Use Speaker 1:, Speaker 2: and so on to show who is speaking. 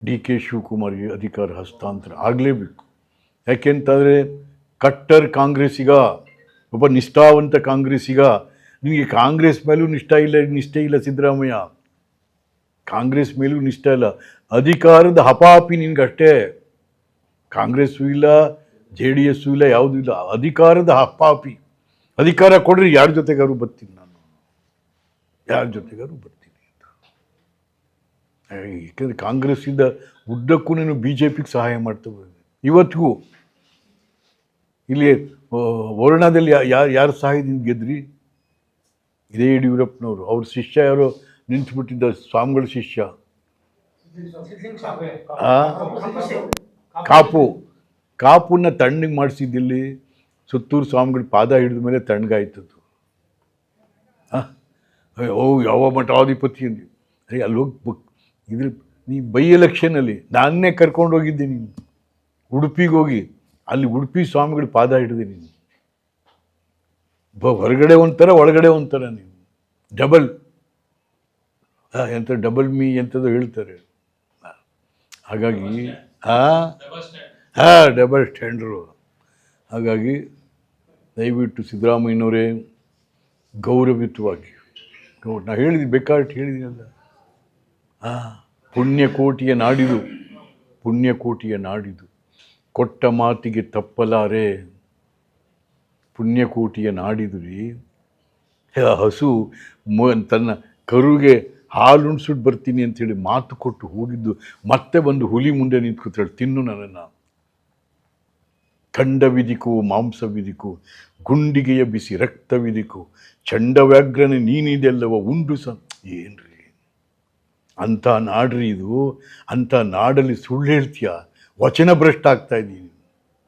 Speaker 1: D K ಶಿವಕುಮಾರ್ಗೆ ಅಧಿಕಾರ ಹಸ್ತಾಂತರ ಆಗಲೇಬೇಕು. ಯಾಕೆಂತಂದರೆ ಕಟ್ಟರ್ ಕಾಂಗ್ರೆಸ್ಸಿಗ, ಒಬ್ಬ ನಿಷ್ಠಾವಂತ ಕಾಂಗ್ರೆಸ್ಸಿಗ. ನಿನಗೆ ಕಾಂಗ್ರೆಸ್ ಮೇಲೂ ನಿಷ್ಠೆ ಇಲ್ಲ ಸಿದ್ದರಾಮಯ್ಯ, ಕಾಂಗ್ರೆಸ್ ಮೇಲೂ ನಿಷ್ಠೆ ಇಲ್ಲ. ಅಧಿಕಾರದ ಹಪಾಪಿ ನಿನ್ಗಷ್ಟೇ. ಕಾಂಗ್ರೆಸ್ಸು ಇಲ್ಲ, JDS ಇಲ್ಲ, ಯಾವುದೂ ಇಲ್ಲ. ಅಧಿಕಾರದ ಹಪಾಪಿ. ಅಧಿಕಾರ ಕೊಡ್ರಿ, ಯಾರ ಜೊತೆಗಾರು ಬರ್ತೀನಿ ನಾನು, ಯಾರ ಜೊತೆಗಾರು ಬರ್ತೀನಿ ಅಂತ. ಏಕೆಂದರೆ ಕಾಂಗ್ರೆಸ್ಸಿಂದ ಉದ್ದಕ್ಕೂ ನೀನು BJPಗೆ ಸಹಾಯ ಮಾಡ್ತವೆ. ಇವತ್ತಿಗೂ ಇಲ್ಲಿ ವರುಣಾದಲ್ಲಿ ಯಾರು ಸಹಾಯದಿಂದ ಗೆದ್ರಿ? ಇದೇ ಯಡಿಯೂರಪ್ಪನವರು. ಅವ್ರ ಶಿಷ್ಯ ಯಾರೋ ನಿಂತುಬಿಟ್ಟಿದ್ದ, ಸ್ವಾಮಿಗಳ ಶಿಷ್ಯ ಕಾಪುನ ತಣ್ಣಗೆ ಮಾಡಿಸಿದ್ದಿಲ್ಲಿ. ಸುತ್ತೂರು ಸ್ವಾಮಿಗಳ ಪಾದ ಹಿಡಿದ ಮೇಲೆ ತಣ್ಣಗಾಯ್ತದ್ದು. ಯಾವ ಮಠಾಧಿಪತಿ ಅಂದು ಅಲ್ಲಿ ಹೋಗಿ ಇದ್ರ ನೀ ಬೈ ಎಲೆಕ್ಷನಲ್ಲಿ ನಾನೇ ಕರ್ಕೊಂಡು ಹೋಗಿದ್ದೆ. ನೀನು ಉಡುಪಿಗೆ ಹೋಗಿ ಅಲ್ಲಿ ಉಡುಪಿ ಸ್ವಾಮಿಗಳ ಪಾದ ಹಿಡಿದೆ ನೀನು. ಹೊರಗಡೆ ಒಂಥರ, ಒಳಗಡೆ ಒಂಥರ. ನೀವು ಡಬಲ್ ಎಂಥ ಡಬಲ್ ಎಂಥದ್ದು ಹೇಳ್ತಾರೆ. ಹಾಗಾಗಿ ಡಬಲ್ ಸ್ಟ್ಯಾಂಡರು. ಹಾಗಾಗಿ ದಯವಿಟ್ಟು ಸಿದ್ದರಾಮಯ್ಯನವರೇ ಗೌರವಯುತವಾಗಿ, ನಾ ಹೇಳಿದ್ದೀನಿ, ಬೇಕಾದ್ರೆ ಹೇಳಿದ್ದೀನಲ್ಲ, ಪುಣ್ಯಕೋಟಿಯ ನಾಡಿದು, ಪುಣ್ಯಕೋಟಿಯ ನಾಡಿದು, ಕೊಟ್ಟ ಮಾತಿಗೆ ತಪ್ಪಲಾರೆ. ಪುಣ್ಯಕೋಟಿಯ ನಾಡಿದು ರೀ. ಹಸು ತನ್ನ ಕರುಗೆ ಹಾಲುಣ್ಸ್ಬಿಟ್ಟು ಬರ್ತೀನಿ ಅಂಥೇಳಿ ಮಾತು ಕೊಟ್ಟು ಹೋಗಿದ್ದು ಮತ್ತೆ ಬಂದು ಹುಲಿ ಮುಂದೆ ನಿಂತ್ಕೊತಾಳೆ, ತಿನ್ನು ನನ್ನನ್ನು. ಖಂಡವಿದಿಕು ಮಾಂಸವಿದಿಕು, ಗುಂಡಿಗೆಯ ಬಿಸಿ ರಕ್ತವಿದಿಕು, ಚಂಡವ್ಯಾಘ್ರನೆ ನೀನಿದೆಲ್ಲವ ಉಂಡು ಏನ್ರಿ ಅಂಥ ನಾಡ್ರಿ ಇದು. ಅಂಥ ನಾಡಲ್ಲಿ ಸುಳ್ಳು ಹೇಳ್ತೀಯ, ವಚನ ಭ್ರಷ್ಟ ಆಗ್ತಾ ಇದ್ದೀನಿ.